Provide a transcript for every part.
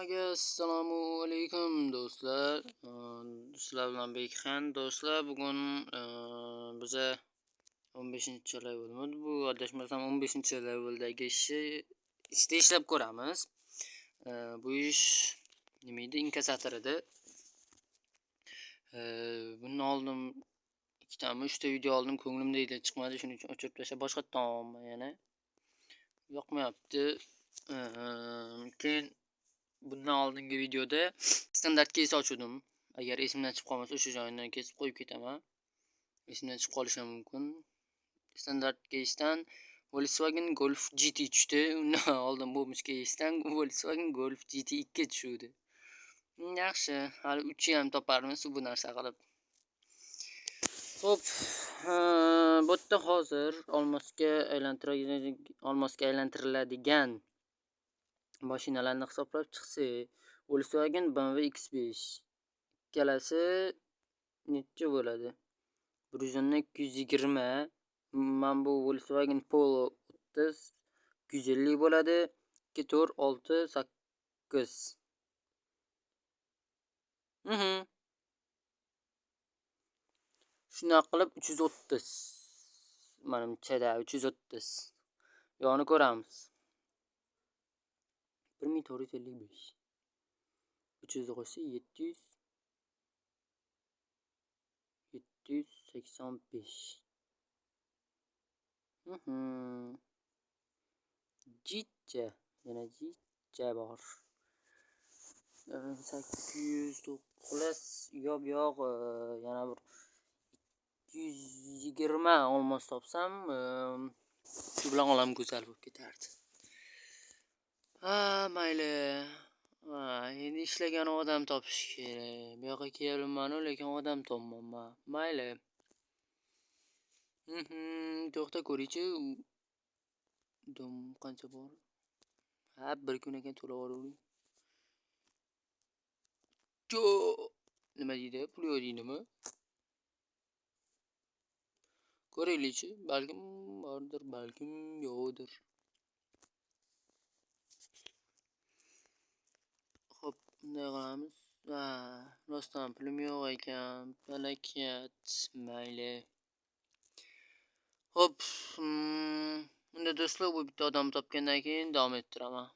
Hammaga assalomu alaykum do'stlar. Sizlar bilan Bekxan do'stlar. Bugun biza 15-level bu adashmasam 15-leveldagi ishda ishlab ko'ramiz. Bu ish nima edi? Inkassator edi. Bundan oldin 2 ta 3 ta video oldim, ko'nglimda edi, chiqmadi, shuning uchun o'chirib tashlab boshqatdan oldim yana. Yoqmayapti. Keyin bundan oldingi videoda standart case ochdim. Agar esimdan chiqib qolmasa o'sha joyidan kesib qo'yib ketaman. Esimdan chiqib qolishi mumkin. Standart casedan Volkswagen Golf GT tushdi. Undan oldin bo'lmish casedan Volkswagen Golf GT 2 tushdi. Yaxshi, hali 3 ham toparmiz bu narsa qilib. Xo'p, bu yerda hozir olmosga aylantiriladigan mashinalarni hisoblab chiqsak, Volkswagen BMW X5 ikkalasi necha bo'ladi? 220. Mana bu Volkswagen Polo 30 250 bo'ladi. 2 4 6 8. Shuna qilib 330. Menimcha 330. Yoni ko'ramiz. 1455. 300 qo'shsa 700. 785. Jitcha, yana jitcha bor. 809 yo'q, yana bir 220 olmos topsam, shu bilan olam go'zal bo'lib ketardi. Mayli. Endi ishlagan odam topish kerak. Bu yoqqa kelibman, lekin odam topmayman. Mayli. To'xta ko'raychi. Dom qancha bor? Bir kun ekan to'lab yuboravering. Nima deydi? Pul yo'q deydimi? Ko'raylikchi, balkim bordir, balkim yo'qdir. Xo'p, bunday qilamiz. Rostdan pulim yo'q ekan. Balakat, mayli. Xo'p, unda do'stlar, bu bitta odam topgandan keyin davom ettiraman.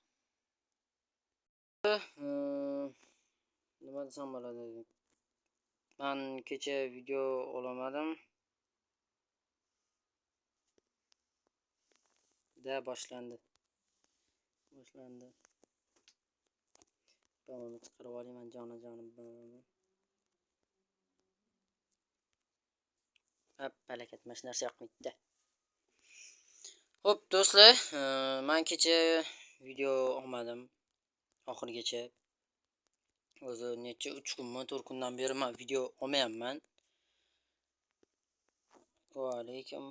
Nima desam bo'ladi? Men kecha video olamadim. Boshlandi. Bamni chiqarib olaman, jonim. Balakat, mana shu narsa yoqmaydi. Xo'p do'stlar, men kecha video olmadim oxirigacha. O'zi necha 3 kunmi, 4 kundan beri men video olmayapman. Va alaykum.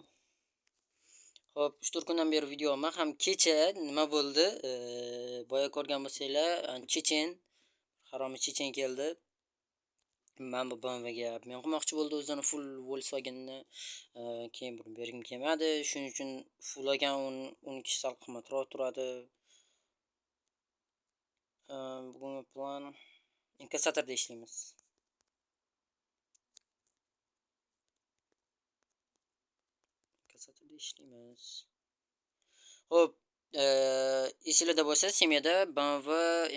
Xo'p, 3-4 kundan beri video olman. Ham kecha nima bo'ldi? Boya ko'rgan bo'lsanglar, haromiy chechen keldi. Men bu BMWga men qilmoqchi bo'ldi o'zini full Volkswagenni. Keyin buni bergim kelmadi. Shuning uchun full olgan, 12 sal qimmatroq turadi. Bugungi plan inkassatorda ishlaymiz. Xo'p, esingizda bo'lsa, semiyada BMW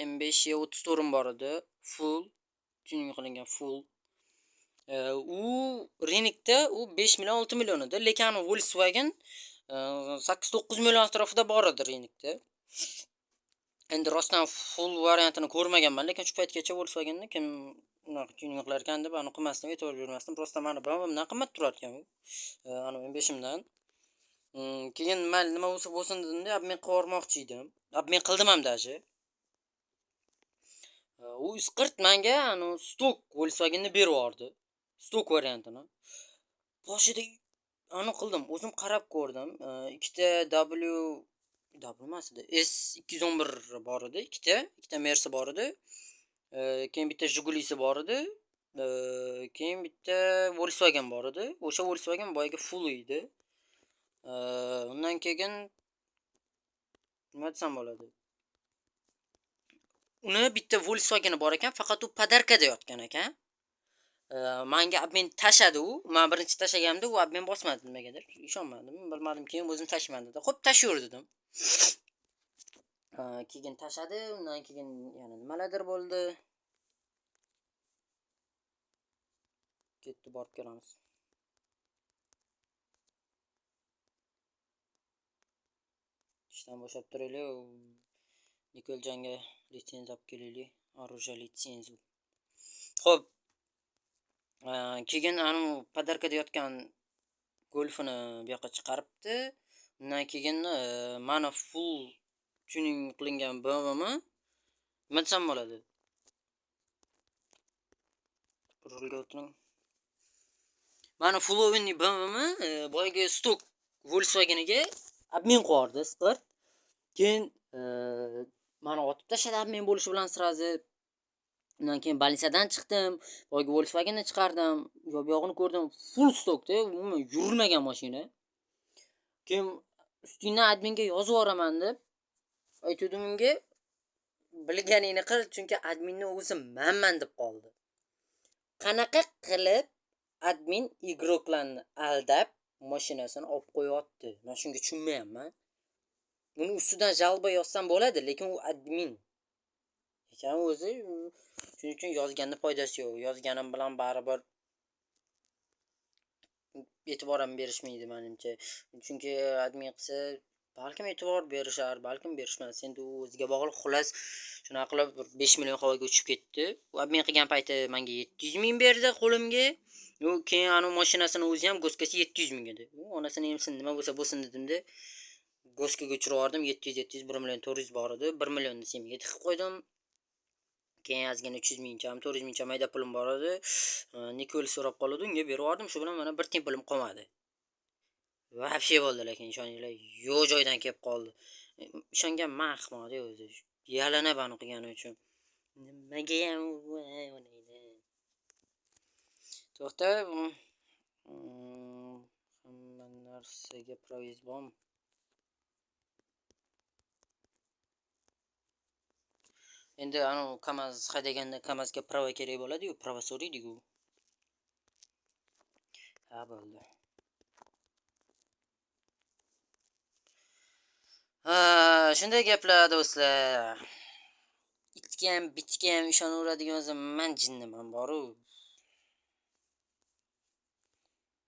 M5 E34 bor edi. Full tuning qilingan full. U Renikda u 5 million 6 million edi, lekin Volkswagen 8-9 million atrofida bor edi Renikda. Endi rostdan full variantini ko'rmaganman, lekin shu paytgacha Volkswagenni kim unaqa tuning qilar ekan deb uni qilmasdan, e'tibor bermasdim. Rostdan meni BMWdan qimmat turar ekan u. Ana M5imdan. Keyin men nima bo'lsin dedim-da, men qilmoqchi edim. Men qildim ham даже. U 140 menga stok Volkswagenni berib yubordi. Stok variantini. Boshida qildim, o'zim qarab ko'rdim. 2 ta S211 bor edi, 2 ta Mersi bor edi. Keyin bitta Jigulisi bor edi. Keyin bitta Volkswagen bor edi. O'sha Volkswagen boyaga full edi. Undan keyin nima desam bo'ladi? uni bitta Volkswagen bor ekan, faqat u podarkada yotgan ekan. Menga admin tashadi u. Men birinchi tashaganimda u admin bosmadi nimagadir. Ishonmadim, bilmadim, keyin o'zim tashlayman dedi. Xo'p, tashayver dedim. Keyin tashadi, undan keyin yana nimalardir bo'ldi. Ketdi, borib ko'ramiz. Ishdan bo'shab turaylik. Nikoljonga litsenziya olib kelaylik. Оружие litsenziya. Xo'p. Keyin anu podarkada yotgan Golfini bu yoqqa chiqaribdi. Undan keyin mana full tuning qilingan BMWni nima desam bo'ladi? Rulga o'tiring. Mana full o'yinli BMWni boyagi stok Volkswagen'iga admin qo'yardi, siqir. Keyin mana otib tashladi admin bo'lishi bilan sirazi. Undan keyin Balisadan chiqdim, boyagi Volkswagenni chiqardim, bu yog'ini ko'rdim, full stokda, umuman yurilmagan mashina. Keyin ustingdan adminga yozib yuboraman deb aytdim unga, bilganingni qil, chunki adminni o'zi manman deb qoldi. Qanaqa qilib admin igroklarni aldab mashinasini olib qo'yapti? Men shunga tushunmayapman. Buni ustidan jalba yozsam bo'ladi, lekin u admin ekan o'zi. Shuning uchun yozganning foydasi yo'q. Yozganim bilan baribir e'tibor ham berishmaydi menimcha. Chunki admin qilsa balkim e'tibor berishar, balkim berishmas. Endi u o'ziga bog'liq. Xullas, shunaqa qilib 5 million havoga uchib ketdi. U admin qilgan payti menga 700 ming berdi qo'limga. U keyin anu mashinasini o'zi ham goskasi 700 ming edi. U onasini emsin, nima bo'lsa bo'lsin dedimda, goskaga uchirib yubordim. 700 1 million 400 bor edi. 1 millionni semiga tiqib qo'ydim. Keyin ozgina 300 mingcham, 400 mingcham mayda pulim bor edi. Nikol so'rab qoldi, unga berib yubordim. Shu bilan mana bir tiyin pulim qolmadi. Vobshe bo'ldi, lekin ishoninglar, yo'q joydan kelib qoldi. Ishongan men ahmoq o'zi. Yalanab anu qilgani uchun. Nimaga ham o'ynaydi? To'xta. Hamma narsaga proviz bormi? Endi anu KAMAZ haydaganda KAMAZga prava kerak bo'ladi-ku, prava so'raydi-ku. Ha, bo'ldi. Shunday gaplar do'stlar. Itgam, bitgam ishonaveradigan o'zim men jinniman boru.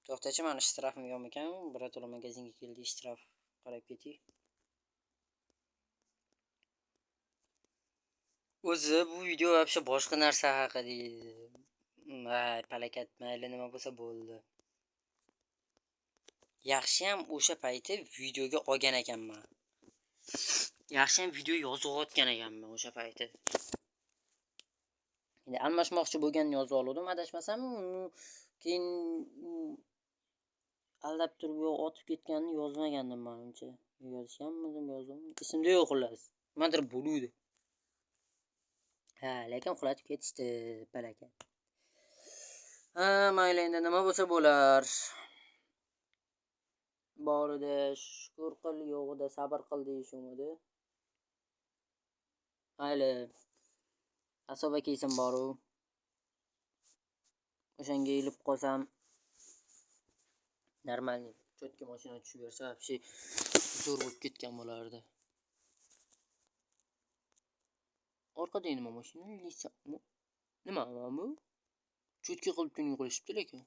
To'xtachi, mana ishtirafim yo'q ekan. Birato'la magazinga keldi, ishtiraf qarab ketay. O'zi bu video вообще boshqa narsa haqida edi. Palakat mayli nima bo'lsa bo'ldi. Yaxshiyam o'sha payti videoga olgan ekanman. Yaxshiyam video yozib o'tgan ekanman o'sha payti. Endi almashmoqchi bo'lganini yozib oldim, adashmasam, keyin aldab turib otib ketganini yozmagandim menimcha. Yozganmidim, yozdim. Esimda yo'q xullas. Nimadir bo'luvdi. Lekin qulatib ketishdi palakat. Mayli, endi nima bo'lsa bo'lar. Borida shukr qil, yo'g'ida sabr qil deyishimdi. Mayli. Asoba kiysin boru. O'shanga ilib qolsam normal cho'tka mashina tushib bersa, вообще zo'r bo'lib ketgan bo'lardi. Orqada nima mashina? Nima bu? Cho'tka qilib tuning qilishibdi lekin.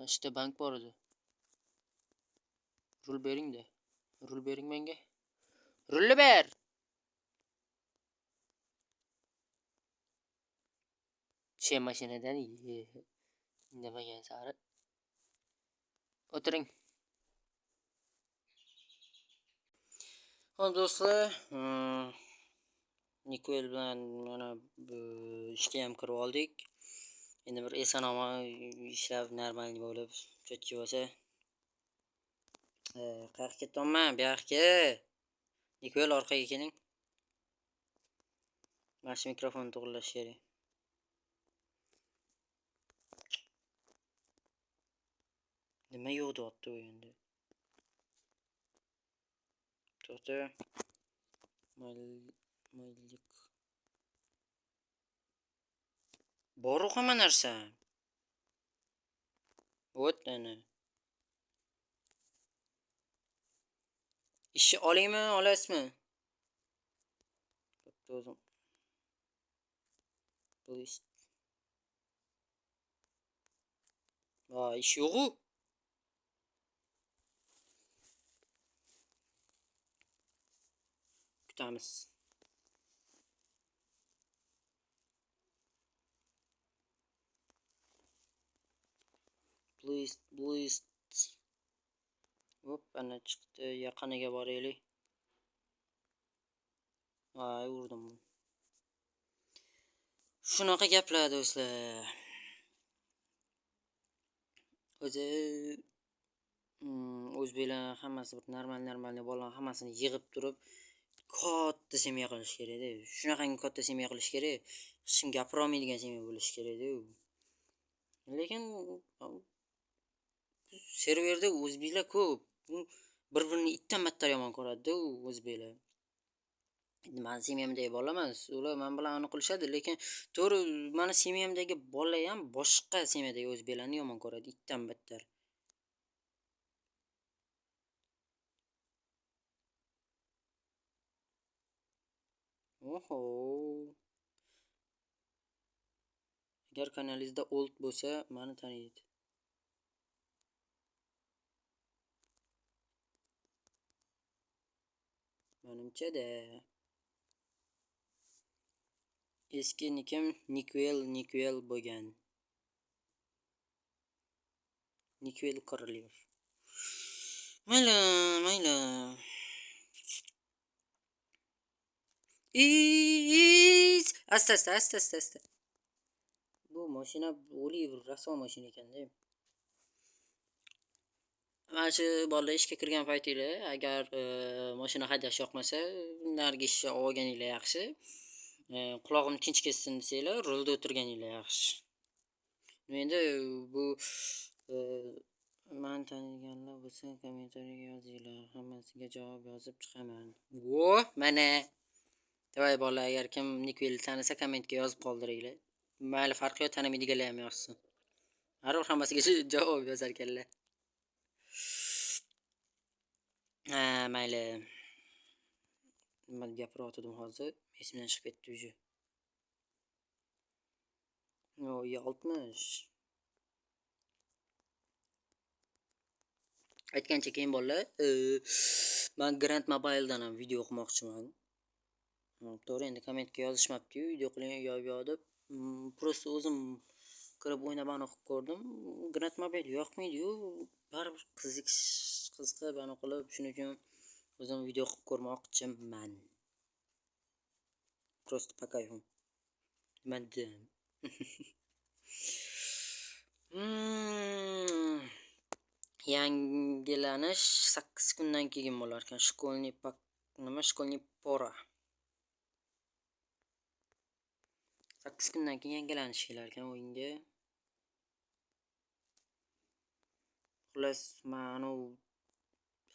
Ashta bank bor edi. Rul bering-da. Rul bering menga. Rulni ber. Che mashinadan indamagan sari. O'tiring. Xo'p do'stlar, Nikol bilan mana bu ishga ham kirib oldik. Endi bir eson-omon ishlab normal bo'lib cho'tki bo'lsa. Qayerga ketyapman? Bu yoqqa. Nikol, orqaga keling. Mana shu mikrofonni to'g'rilash kerak. Nima yo'q deyapti u endi? To'xta. Maylik. Bor hamma narsa. Вот ana. Ishni olaymi, olasizmi? O'zim. Please. Ish yo'q-ku. Kutamiz. Please. Hop, ana chiqdi. Yaqiniga boraylik. Urdim. Shunaqa gaplar do'stlar. O'zi o'zbeklar hammasi bir normal bolalar hammasini yig'ib turib katta semya qilish kerak-da. Shunaqangi katta semya qilish kerak. Hech kim gapira olmaydigan semya bo'lish kerak-da. Lekin serverda o'zbeklar ko'p. Bir-birini itdan battar yomon ko'radi-da o'zbeklar. Mani semyamdagi bola emas, ular men bilan uni qilishadi, lekin to'g'ri mani semyamdagi bola ham boshqa semyadagi o'zbeklarni yomon ko'radi, itdan battar. Oho. Agar kanalingizda old bo'lsa, meni taniydi. Menimcha-da. Eski nikim Nikuel bo'lgan. Nikuel Korolyev. Mayli. Asta. Bu mashina Oliver raso mashina ekan-da. Mana shu bolalar ishga kirgan paytinglar, agar mashina haydash yoqmasa, narigi ishga olganinglar yaxshi. Quloqim tinch ketsin desanglar, rulda o'tirganinglar yaxshi. Endi bu men taniganlar bo'lsa, kommentariyaga yozinglar. Hammasiga javob yozib chiqaman. Mana. Davay bolalar, agar kim Nikuel tanisa, kommentga yozib qoldiringlar. Mayli, farqi yo'q, tanimaydiganlar ham yozsin. Har hammasiga javob yozar ekanlar. Mayli. Nima gapirayotgandim hozir? Esimdan chiqib ketdi уже. 60. Aytgancha keyin bolalar, men Grand Mobile'dan ham video o'qimoqchiman. To'g'ri, endi kommentga yozishmabdi-yu, video qiling deb. Просто o'zim kirib o'ynab o'qib ko'rdim. Grand Mobile yoqmaydi-yu, baribir qiziqib qilib, shuning uchun o'zim video qilib ko'rmoqchiman. Просто покайфim. Madam. Yangilanish 8 kundan keyin bo'lar ekan. Shkolniy pora. 8 kundan keyin yangilanish kelar ekan o'yinga. Xullas, men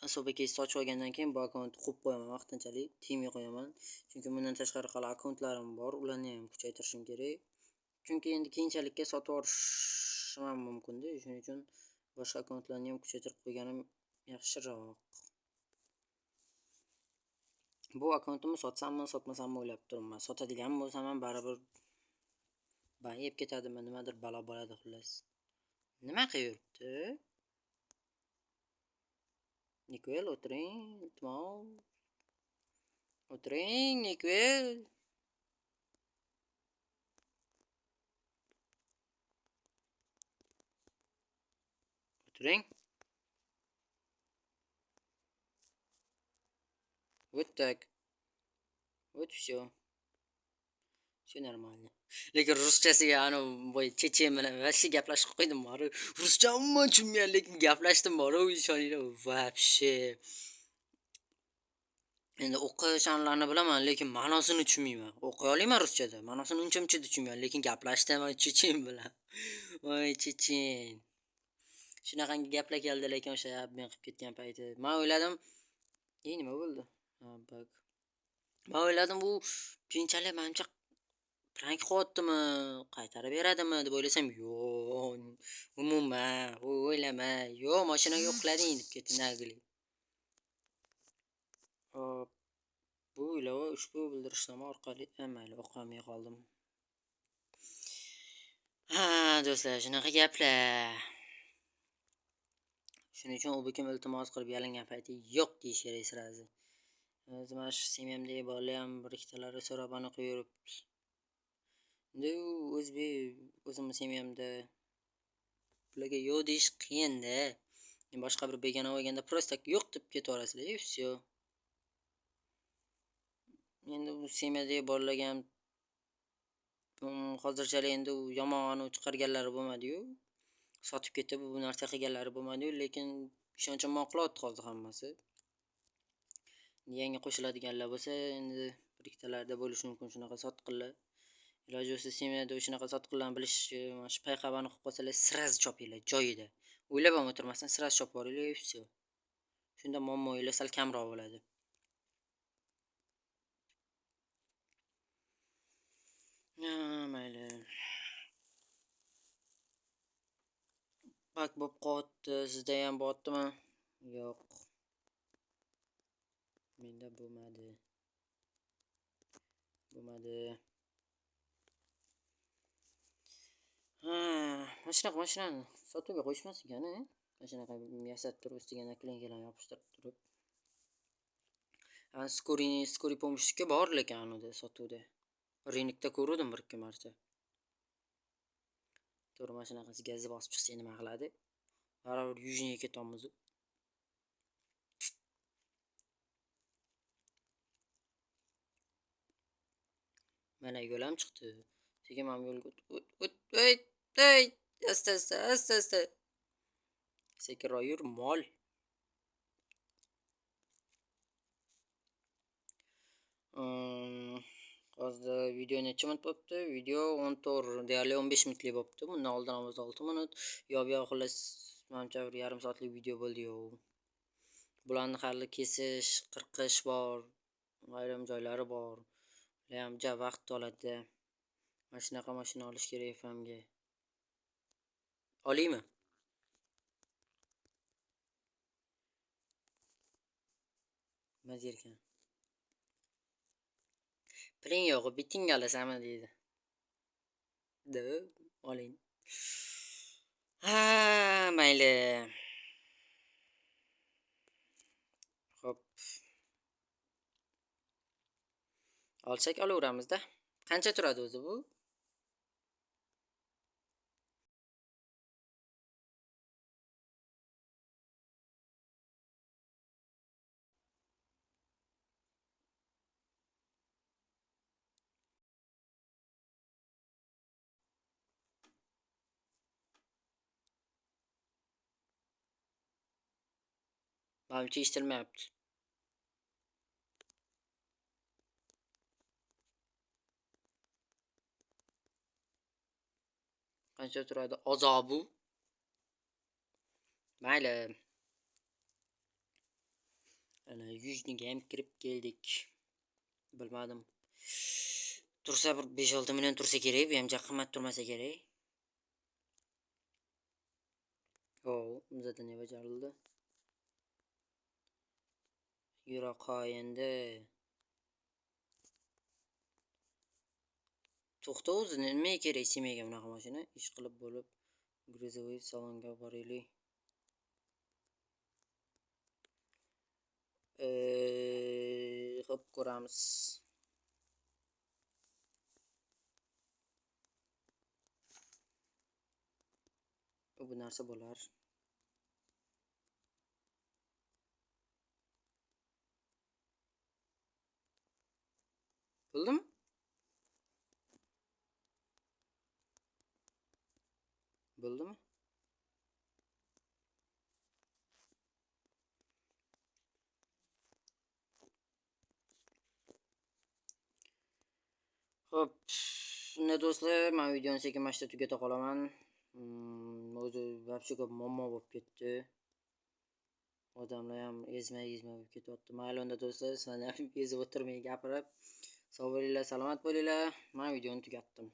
asobiy sochib olgandan keyin bu akkauntni qo'yib qo'yaman vaqtinchalik, timga qo'yaman. Chunki bundan tashqari hali akkauntlarim bor, ularni ham kuchaytirishim kerak. Chunki endi keyinchalikka sotib yuborishim ham mumkin-da, shuning uchun boshqa akkauntlarni ham kuchaytirib qo'yganim yaxshiroq. Bu akkauntimni sotsammi, sotmasammi o'ylab turibman. Sotadigan bo'lsam ham baribir bayib ketadimi, nimadir balo bo'ladi xullas. Nima qilibdi? Nikuel, o'tiring, iltimos. O'tiring, Nikuel. O'tiring. Вот так. Вот все. Все нормально. Lekin ruschasiga boy chechen bilan vashi gaplashib qo'ydim bor. Ruscha umuman tushunmayman, lekin gaplashdim bor, ishoninglar, вообще. Endi o'qishonlarni bilaman, lekin ma'nosini tushunmayman. O'qiy olaman ruschada, ma'nosini uncha-muncha tushunmayman, lekin gaplashdim chechen bilan. Voy chechen. Shunaqangi gaplar keldi, lekin o'sha men qilib ketgan payti. Men o'yladim, nima bo'ldi? Ha, bak. Men o'yladim bu keyinchalik menimcha prank qilyaptimi, qaytarib beradimi deb o'ylasam, yo'q. Umuman, o'ylama. Yo'q, mashinaga yo'qlading deb ketdi nagli. Hop, bu ilova ushbu bildirishnoma orqali mayli o'qimay qoldim. Ha, do'stlar, shunaqa gaplar. Shuning uchun u bikim iltimos qilib yalingan payti yo'q deyish kerak sirazi. O'zi mana shu semyamdagi bolalar ham bir ikkitalari so'rab anaqa yuribdi. Endi o'zimni semyamda bularga yo'q deyish qiyin-da. Boshqa bir begona bo'lganda просто yo'q deb ketaverasizlar, и всё. Endi bu semyadagi bolalarga ham hozirchalik endi u yomon chiqarganlari bo'lmadi-yu. Sotib ketib bu narsa qilganlari bo'lmadi-yu, lekin ishonchim qilyapti hozir hammasi. Yangi qo'shiladiganlar bo'lsa, endi bir ikkitalarda bo'lishi mumkin shunaqa sotqinlar. Iloji bo'lsa semyada shunaqa sotqinlarni bilish, mana shu payqabani qilib qolsalar, sraz chopinglar joyida. O'ylab ham o'tirmasdan sraz chopib yuboringlar, и всё. Shunda muammoinglar sal kamroq bo'ladi. Mayli. Bak bo'p qoldi, sizda ham bo'ptimi? Yo'q. Menda bo'lmadi. Mashinani sotuvga qo'yishmas ekan, mana shunaqa yasab turib, ustiga naklenkalarni yopishtirib turib. Skoriy помощники bor lekin anada sotuvda. Rinikda ko'rdim bir ikki marta. To'g'ri, mana shunaqasi gazni bosib chiqsa nima qiladi? Baribir yujniga ketamiz. Mana yo'l ham chiqdi. Sekin ham yo'lga o't. Asta. Sekinroq yur, mol. Hozir video necha minut bo'pti? Video 14, deyarli 15 minutlik bo'pti. Bundan oldin ham 6 minut. Yo'q, xullas, menimcha bir yarim soatlik video bo'ldi-yu. Bularni hali kesish, qirqish bor, ayrim joylari bor. Ham ja vaqt oladi. Mana shunaqa mashina olish kerak famga. Olaymi? Mazirkan. Piling yo'q, biting olasanmi deydi. Oling. Mayli. Xo'p. Olsak olaveramizda. Qancha turadi o'zi bu? Menimcha eshitilmayapti. Qancha turadi? Azobu. Mayli. Ana yujniga ham kirib keldik. Bilmadim. Tursa bir 5-6 million tursa kerak, bu ham qimmat turmasa kerak. Zaten ne bajarildi? Yura qo'yindi. To'xta, o'zi nima kerak semyaga bunaqa mashina? Ish qilib bo'lib, грузовой salonga boraylik. Xo'p, ko'ramiz. Bu narsa bo'lar. Bo'ldimi? Bo'ldimi? Xo'p, shunda do'stlar, men videoni sekin-mashta tugata qolaman. O'zi вообще ko'p muammo bo'lib ketdi. Odamlar ham ezma bo'lib ketyapti. Mayli unda do'stlar, sizlarni ham ezib o'tirmay gapirib. Sog' bo'linglar, salomat bo'linglar. Men videoni tugatdim.